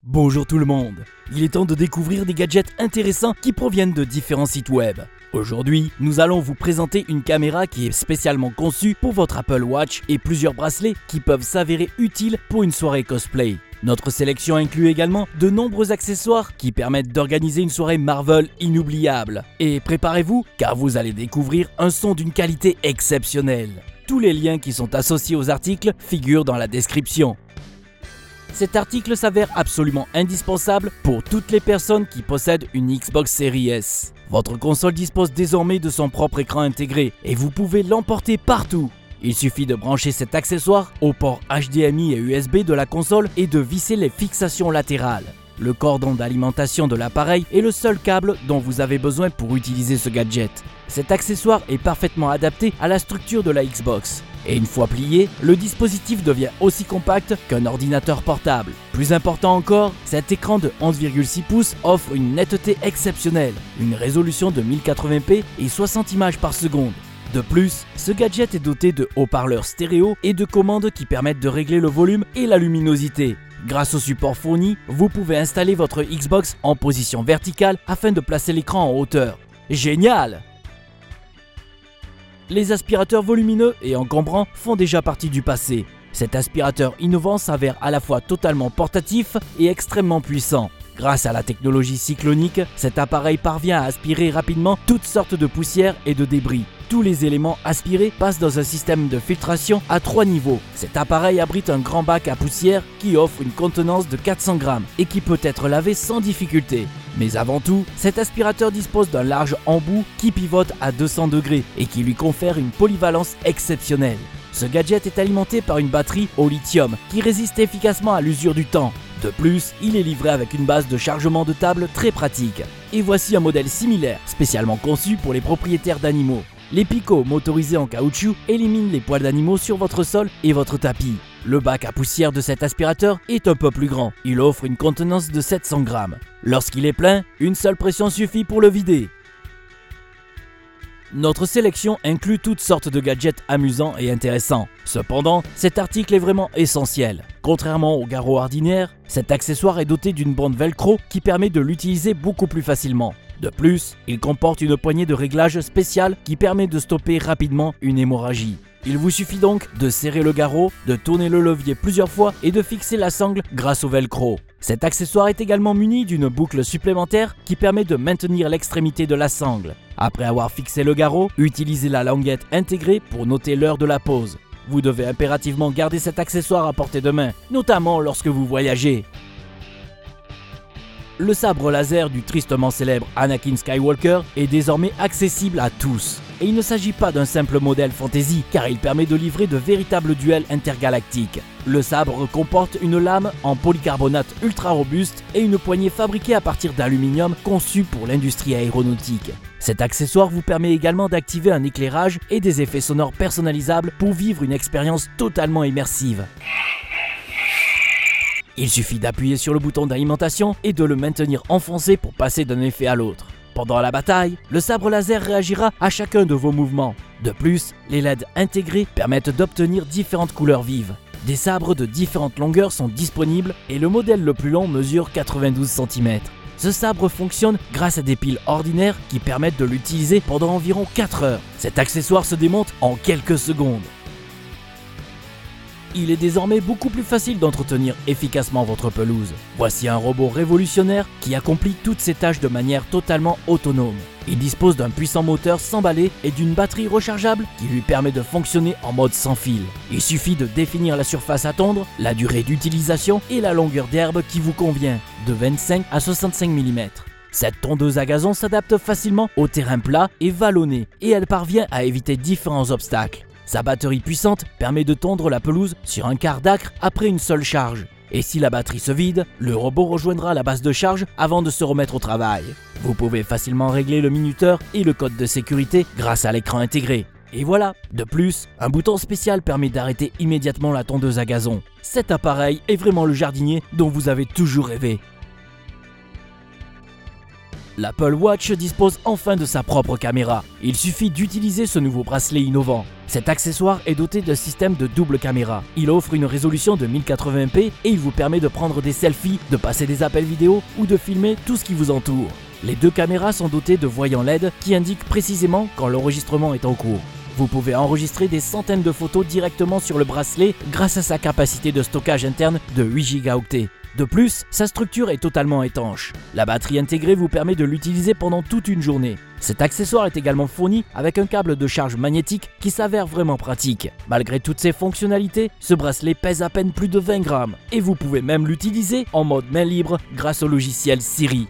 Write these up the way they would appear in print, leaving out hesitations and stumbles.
Bonjour tout le monde, il est temps de découvrir des gadgets intéressants qui proviennent de différents sites web. Aujourd'hui, nous allons vous présenter une caméra qui est spécialement conçue pour votre Apple Watch et plusieurs bracelets qui peuvent s'avérer utiles pour une soirée cosplay. Notre sélection inclut également de nombreux accessoires qui permettent d'organiser une soirée Marvel inoubliable. Et préparez-vous car vous allez découvrir un son d'une qualité exceptionnelle. Tous les liens qui sont associés aux articles figurent dans la description. Cet article s'avère absolument indispensable pour toutes les personnes qui possèdent une Xbox Series S. Votre console dispose désormais de son propre écran intégré et vous pouvez l'emporter partout. Il suffit de brancher cet accessoire au port HDMI et USB de la console et de visser les fixations latérales. Le cordon d'alimentation de l'appareil est le seul câble dont vous avez besoin pour utiliser ce gadget. Cet accessoire est parfaitement adapté à la structure de la Xbox. Et une fois plié, le dispositif devient aussi compact qu'un ordinateur portable. Plus important encore, cet écran de 11,6 pouces offre une netteté exceptionnelle, une résolution de 1080p et 60 images par seconde. De plus, ce gadget est doté de haut-parleurs stéréo et de commandes qui permettent de régler le volume et la luminosité. Grâce au support fourni, vous pouvez installer votre Xbox en position verticale afin de placer l'écran en hauteur. Génial! Les aspirateurs volumineux et encombrants font déjà partie du passé. Cet aspirateur innovant s'avère à la fois totalement portatif et extrêmement puissant. Grâce à la technologie cyclonique, cet appareil parvient à aspirer rapidement toutes sortes de poussières et de débris. Tous les éléments aspirés passent dans un système de filtration à 3 niveaux. Cet appareil abrite un grand bac à poussière qui offre une contenance de 400 grammes et qui peut être lavé sans difficulté. Mais avant tout, cet aspirateur dispose d'un large embout qui pivote à 200 degrés et qui lui confère une polyvalence exceptionnelle. Ce gadget est alimenté par une batterie au lithium qui résiste efficacement à l'usure du temps. De plus, il est livré avec une base de chargement de table très pratique. Et voici un modèle similaire, spécialement conçu pour les propriétaires d'animaux. Les picots motorisés en caoutchouc éliminent les poils d'animaux sur votre sol et votre tapis. Le bac à poussière de cet aspirateur est un peu plus grand. Il offre une contenance de 700 grammes. Lorsqu'il est plein, une seule pression suffit pour le vider. Notre sélection inclut toutes sortes de gadgets amusants et intéressants. Cependant, cet article est vraiment essentiel. Contrairement au garrot ordinaire, cet accessoire est doté d'une bande velcro qui permet de l'utiliser beaucoup plus facilement. De plus, il comporte une poignée de réglage spéciale qui permet de stopper rapidement une hémorragie. Il vous suffit donc de serrer le garrot, de tourner le levier plusieurs fois et de fixer la sangle grâce au velcro. Cet accessoire est également muni d'une boucle supplémentaire qui permet de maintenir l'extrémité de la sangle. Après avoir fixé le garrot, utilisez la languette intégrée pour noter l'heure de la pause. Vous devez impérativement garder cet accessoire à portée de main, notamment lorsque vous voyagez. Le sabre laser du tristement célèbre Anakin Skywalker est désormais accessible à tous. Et il ne s'agit pas d'un simple modèle fantasy, car il permet de livrer de véritables duels intergalactiques. Le sabre comporte une lame en polycarbonate ultra robuste et une poignée fabriquée à partir d'aluminium conçue pour l'industrie aéronautique. Cet accessoire vous permet également d'activer un éclairage et des effets sonores personnalisables pour vivre une expérience totalement immersive. Il suffit d'appuyer sur le bouton d'alimentation et de le maintenir enfoncé pour passer d'un effet à l'autre. Pendant la bataille, le sabre laser réagira à chacun de vos mouvements. De plus, les LED intégrés permettent d'obtenir différentes couleurs vives. Des sabres de différentes longueurs sont disponibles et le modèle le plus long mesure 92 cm. Ce sabre fonctionne grâce à des piles ordinaires qui permettent de l'utiliser pendant environ 4 heures. Cet accessoire se démonte en quelques secondes. Il est désormais beaucoup plus facile d'entretenir efficacement votre pelouse. Voici un robot révolutionnaire qui accomplit toutes ses tâches de manière totalement autonome. Il dispose d'un puissant moteur sans balai et d'une batterie rechargeable qui lui permet de fonctionner en mode sans fil. Il suffit de définir la surface à tondre, la durée d'utilisation et la longueur d'herbe qui vous convient, de 25 à 65 mm. Cette tondeuse à gazon s'adapte facilement au terrain plat et vallonné et elle parvient à éviter différents obstacles. Sa batterie puissante permet de tondre la pelouse sur un quart d'acre après une seule charge. Et si la batterie se vide, le robot rejoindra la base de charge avant de se remettre au travail. Vous pouvez facilement régler le minuteur et le code de sécurité grâce à l'écran intégré. Et voilà, de plus, un bouton spécial permet d'arrêter immédiatement la tondeuse à gazon. Cet appareil est vraiment le jardinier dont vous avez toujours rêvé. L'Apple Watch dispose enfin de sa propre caméra. Il suffit d'utiliser ce nouveau bracelet innovant. Cet accessoire est doté d'un système de double caméra. Il offre une résolution de 1080p et il vous permet de prendre des selfies, de passer des appels vidéo ou de filmer tout ce qui vous entoure. Les deux caméras sont dotées de voyants LED qui indiquent précisément quand l'enregistrement est en cours. Vous pouvez enregistrer des centaines de photos directement sur le bracelet grâce à sa capacité de stockage interne de 8 Go. De plus, sa structure est totalement étanche. La batterie intégrée vous permet de l'utiliser pendant toute une journée. Cet accessoire est également fourni avec un câble de charge magnétique qui s'avère vraiment pratique. Malgré toutes ces fonctionnalités, ce bracelet pèse à peine plus de 20 grammes et vous pouvez même l'utiliser en mode main libre grâce au logiciel Siri.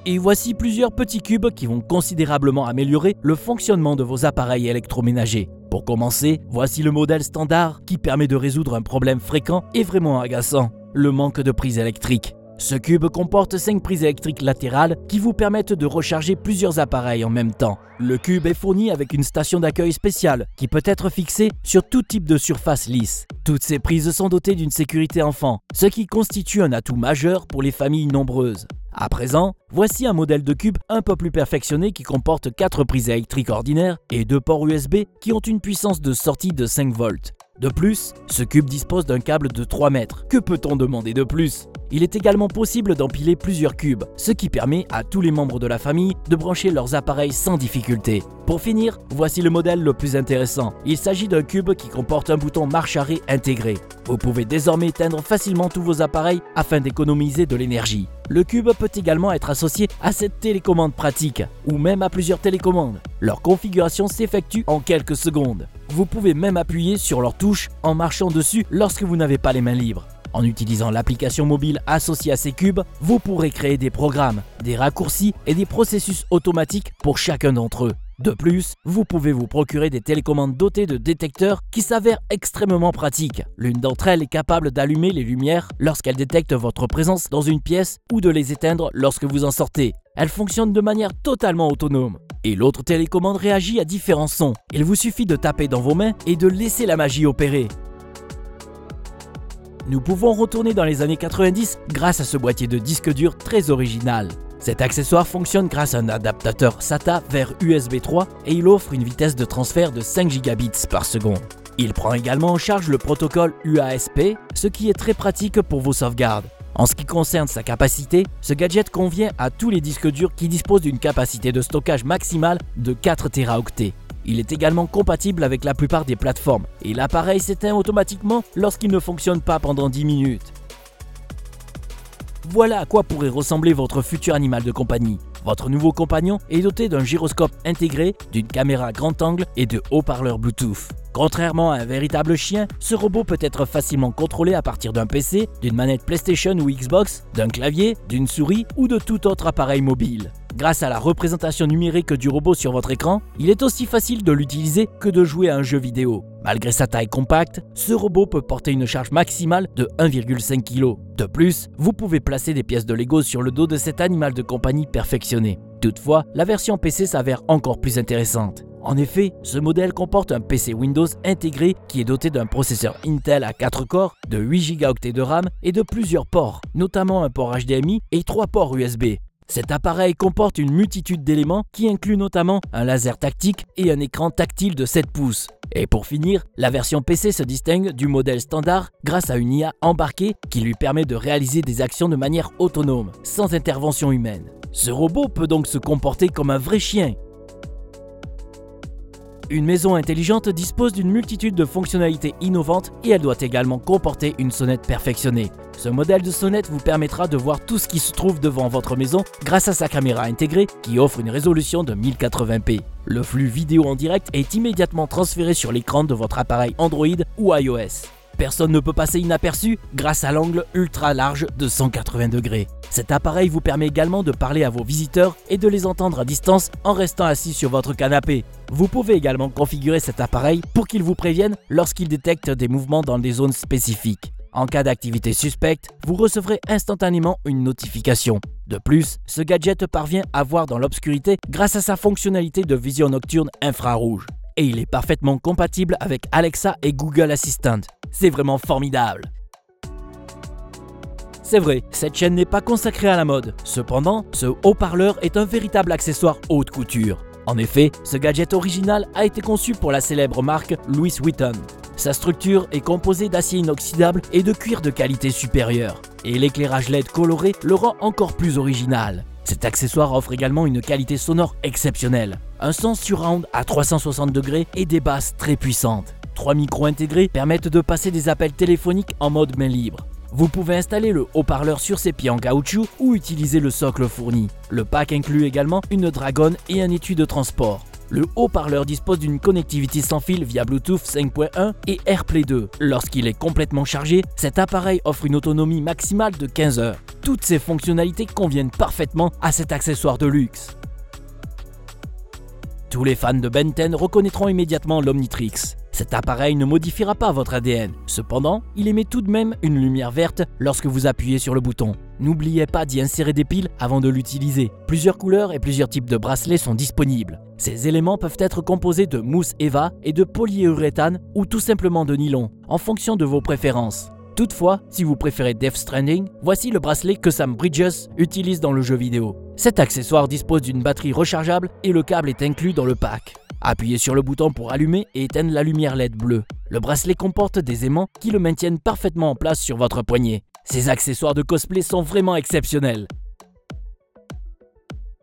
Et voici plusieurs petits cubes qui vont considérablement améliorer le fonctionnement de vos appareils électroménagers. Pour commencer, voici le modèle standard qui permet de résoudre un problème fréquent et vraiment agaçant, le manque de prise électrique. Ce cube comporte 5 prises électriques latérales qui vous permettent de recharger plusieurs appareils en même temps. Le cube est fourni avec une station d'accueil spéciale qui peut être fixée sur tout type de surface lisse. Toutes ces prises sont dotées d'une sécurité enfant, ce qui constitue un atout majeur pour les familles nombreuses. À présent, voici un modèle de cube un peu plus perfectionné qui comporte 4 prises électriques ordinaires et 2 ports USB qui ont une puissance de sortie de 5 volts. De plus, ce cube dispose d'un câble de 3 mètres. Que peut-on demander de plus? Il est également possible d'empiler plusieurs cubes, ce qui permet à tous les membres de la famille de brancher leurs appareils sans difficulté. Pour finir, voici le modèle le plus intéressant. Il s'agit d'un cube qui comporte un bouton marche-arrêt intégré. Vous pouvez désormais éteindre facilement tous vos appareils afin d'économiser de l'énergie. Le cube peut également être associé à cette télécommande pratique, ou même à plusieurs télécommandes. Leur configuration s'effectue en quelques secondes. Vous pouvez même appuyer sur leurs touches en marchant dessus lorsque vous n'avez pas les mains libres. En utilisant l'application mobile associée à ces cubes, vous pourrez créer des programmes, des raccourcis et des processus automatiques pour chacun d'entre eux. De plus, vous pouvez vous procurer des télécommandes dotées de détecteurs qui s'avèrent extrêmement pratiques. L'une d'entre elles est capable d'allumer les lumières lorsqu'elle détecte votre présence dans une pièce ou de les éteindre lorsque vous en sortez. Elle fonctionne de manière totalement autonome. Et l'autre télécommande réagit à différents sons. Il vous suffit de taper dans vos mains et de laisser la magie opérer. Nous pouvons retourner dans les années 90 grâce à ce boîtier de disque dur très original. Cet accessoire fonctionne grâce à un adaptateur SATA vers USB 3 et il offre une vitesse de transfert de 5 gigabits par seconde. Il prend également en charge le protocole UASP, ce qui est très pratique pour vos sauvegardes. En ce qui concerne sa capacité, ce gadget convient à tous les disques durs qui disposent d'une capacité de stockage maximale de 4 Teraoctets. Il est également compatible avec la plupart des plateformes et l'appareil s'éteint automatiquement lorsqu'il ne fonctionne pas pendant 10 minutes. Voilà à quoi pourrait ressembler votre futur animal de compagnie. Votre nouveau compagnon est doté d'un gyroscope intégré, d'une caméra grand angle et de haut-parleurs Bluetooth. Contrairement à un véritable chien, ce robot peut être facilement contrôlé à partir d'un PC, d'une manette PlayStation ou Xbox, d'un clavier, d'une souris ou de tout autre appareil mobile. Grâce à la représentation numérique du robot sur votre écran, il est aussi facile de l'utiliser que de jouer à un jeu vidéo. Malgré sa taille compacte, ce robot peut porter une charge maximale de 1,5 kg. De plus, vous pouvez placer des pièces de Lego sur le dos de cet animal de compagnie perfectionné. Toutefois, la version PC s'avère encore plus intéressante. En effet, ce modèle comporte un PC Windows intégré qui est doté d'un processeur Intel à 4 corps, de 8 Go de RAM et de plusieurs ports, notamment un port HDMI et 3 ports USB. Cet appareil comporte une multitude d'éléments qui incluent notamment un laser tactique et un écran tactile de 7 pouces. Et pour finir, la version PC se distingue du modèle standard grâce à une IA embarquée qui lui permet de réaliser des actions de manière autonome, sans intervention humaine. Ce robot peut donc se comporter comme un vrai chien. Une maison intelligente dispose d'une multitude de fonctionnalités innovantes et elle doit également comporter une sonnette perfectionnée. Ce modèle de sonnette vous permettra de voir tout ce qui se trouve devant votre maison grâce à sa caméra intégrée qui offre une résolution de 1080p. Le flux vidéo en direct est immédiatement transféré sur l'écran de votre appareil Android ou iOS. Personne ne peut passer inaperçu grâce à l'angle ultra large de 180 degrés. Cet appareil vous permet également de parler à vos visiteurs et de les entendre à distance en restant assis sur votre canapé. Vous pouvez également configurer cet appareil pour qu'il vous prévienne lorsqu'il détecte des mouvements dans des zones spécifiques. En cas d'activité suspecte, vous recevrez instantanément une notification. De plus, ce gadget parvient à voir dans l'obscurité grâce à sa fonctionnalité de vision nocturne infrarouge. Et il est parfaitement compatible avec Alexa et Google Assistant. C'est vraiment formidable! C'est vrai, cette chaîne n'est pas consacrée à la mode. Cependant, ce haut-parleur est un véritable accessoire haute couture. En effet, ce gadget original a été conçu pour la célèbre marque Louis Vuitton. Sa structure est composée d'acier inoxydable et de cuir de qualité supérieure. Et l'éclairage LED coloré le rend encore plus original. Cet accessoire offre également une qualité sonore exceptionnelle. Un son surround à 360 degrés et des basses très puissantes. 3 micros intégrés permettent de passer des appels téléphoniques en mode main libre. Vous pouvez installer le haut-parleur sur ses pieds en caoutchouc ou utiliser le socle fourni. Le pack inclut également une dragonne et un étui de transport. Le haut-parleur dispose d'une connectivité sans fil via Bluetooth 5.1 et AirPlay 2. Lorsqu'il est complètement chargé, cet appareil offre une autonomie maximale de 15 heures. Toutes ces fonctionnalités conviennent parfaitement à cet accessoire de luxe. Tous les fans de Ben 10 reconnaîtront immédiatement l'Omnitrix. Cet appareil ne modifiera pas votre ADN. Cependant, il émet tout de même une lumière verte lorsque vous appuyez sur le bouton. N'oubliez pas d'y insérer des piles avant de l'utiliser. Plusieurs couleurs et plusieurs types de bracelets sont disponibles. Ces éléments peuvent être composés de mousse Eva et de polyuréthane ou tout simplement de nylon, en fonction de vos préférences. Toutefois, si vous préférez Death Stranding, voici le bracelet que Sam Bridges utilise dans le jeu vidéo. Cet accessoire dispose d'une batterie rechargeable et le câble est inclus dans le pack. Appuyez sur le bouton pour allumer et éteindre la lumière LED bleue. Le bracelet comporte des aimants qui le maintiennent parfaitement en place sur votre poignet. Ces accessoires de cosplay sont vraiment exceptionnels.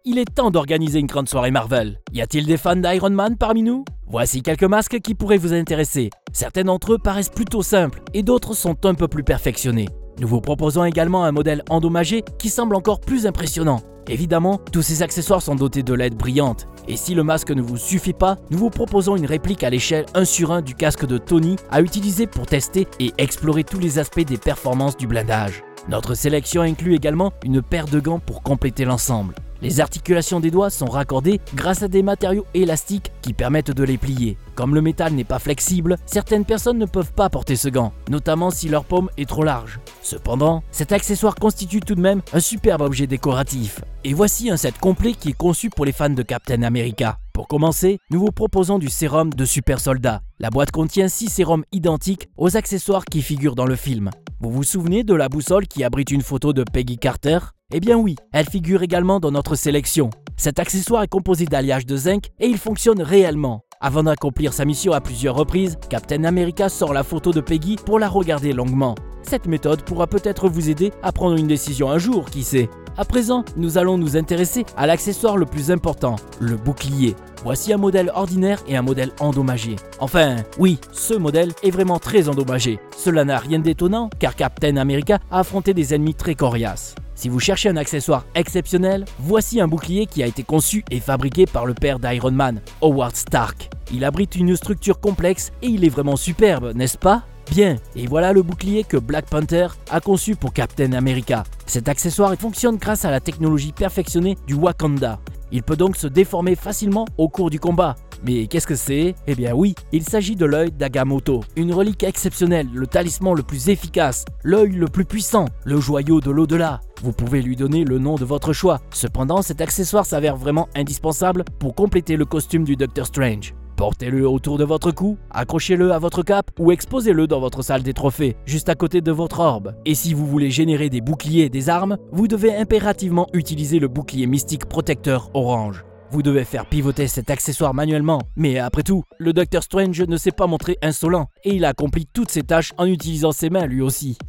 Il est temps d'organiser une grande soirée Marvel. Y a-t-il des fans d'Iron Man parmi nous? Voici quelques masques qui pourraient vous intéresser. Certains d'entre eux paraissent plutôt simples et d'autres sont un peu plus perfectionnés. Nous vous proposons également un modèle endommagé qui semble encore plus impressionnant. Évidemment, tous ces accessoires sont dotés de LED brillantes. Et si le masque ne vous suffit pas, nous vous proposons une réplique à l'échelle 1/1 du casque de Tony à utiliser pour tester et explorer tous les aspects des performances du blindage. Notre sélection inclut également une paire de gants pour compléter l'ensemble. Les articulations des doigts sont raccordées grâce à des matériaux élastiques qui permettent de les plier. Comme le métal n'est pas flexible, certaines personnes ne peuvent pas porter ce gant, notamment si leur paume est trop large. Cependant, cet accessoire constitue tout de même un superbe objet décoratif. Et voici un set complet qui est conçu pour les fans de Captain America. Pour commencer, nous vous proposons du sérum de super soldat. La boîte contient 6 sérums identiques aux accessoires qui figurent dans le film. Vous vous souvenez de la boussole qui abrite une photo de Peggy Carter? Eh bien oui, elle figure également dans notre sélection. Cet accessoire est composé d'alliage de zinc et il fonctionne réellement. Avant d'accomplir sa mission à plusieurs reprises, Captain America sort la photo de Peggy pour la regarder longuement. Cette méthode pourra peut-être vous aider à prendre une décision un jour, qui sait. À présent, nous allons nous intéresser à l'accessoire le plus important, le bouclier. Voici un modèle ordinaire et un modèle endommagé. Enfin, oui, ce modèle est vraiment très endommagé. Cela n'a rien d'étonnant car Captain America a affronté des ennemis très coriaces. Si vous cherchez un accessoire exceptionnel, voici un bouclier qui a été conçu et fabriqué par le père d'Iron Man, Howard Stark. Il abrite une structure complexe et il est vraiment superbe, n'est-ce pas? Bien, et voilà le bouclier que Black Panther a conçu pour Captain America. Cet accessoire fonctionne grâce à la technologie perfectionnée du Wakanda. Il peut donc se déformer facilement au cours du combat. Mais qu'est-ce que c'est? Eh bien oui, il s'agit de l'œil d'Agamotto, une relique exceptionnelle, le talisman le plus efficace, l'œil le plus puissant, le joyau de l'au-delà. Vous pouvez lui donner le nom de votre choix. Cependant, cet accessoire s'avère vraiment indispensable pour compléter le costume du Doctor Strange. Portez-le autour de votre cou, accrochez-le à votre cape ou exposez-le dans votre salle des trophées, juste à côté de votre orbe. Et si vous voulez générer des boucliers et des armes, vous devez impérativement utiliser le bouclier mystique protecteur orange. Vous devez faire pivoter cet accessoire manuellement, mais après tout, le Doctor Strange ne s'est pas montré insolent et il a accompli toutes ses tâches en utilisant ses mains lui aussi.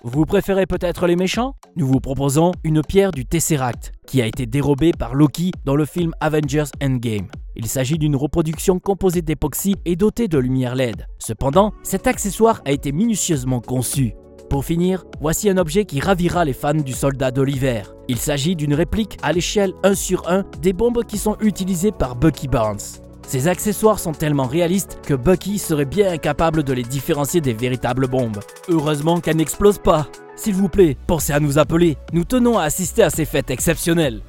Vous préférez peut-être les méchants? Nous vous proposons une pierre du Tesseract, qui a été dérobée par Loki dans le film Avengers Endgame. Il s'agit d'une reproduction composée d'époxy et dotée de lumière LED. Cependant, cet accessoire a été minutieusement conçu. Pour finir, voici un objet qui ravira les fans du soldat de l'hiver. Il s'agit d'une réplique à l'échelle 1/1 des bombes qui sont utilisées par Bucky Barnes. Ces accessoires sont tellement réalistes que Bucky serait bien incapable de les différencier des véritables bombes. Heureusement qu'elles n'explosent pas. S'il vous plaît, pensez à nous appeler. Nous tenons à assister à ces fêtes exceptionnelles.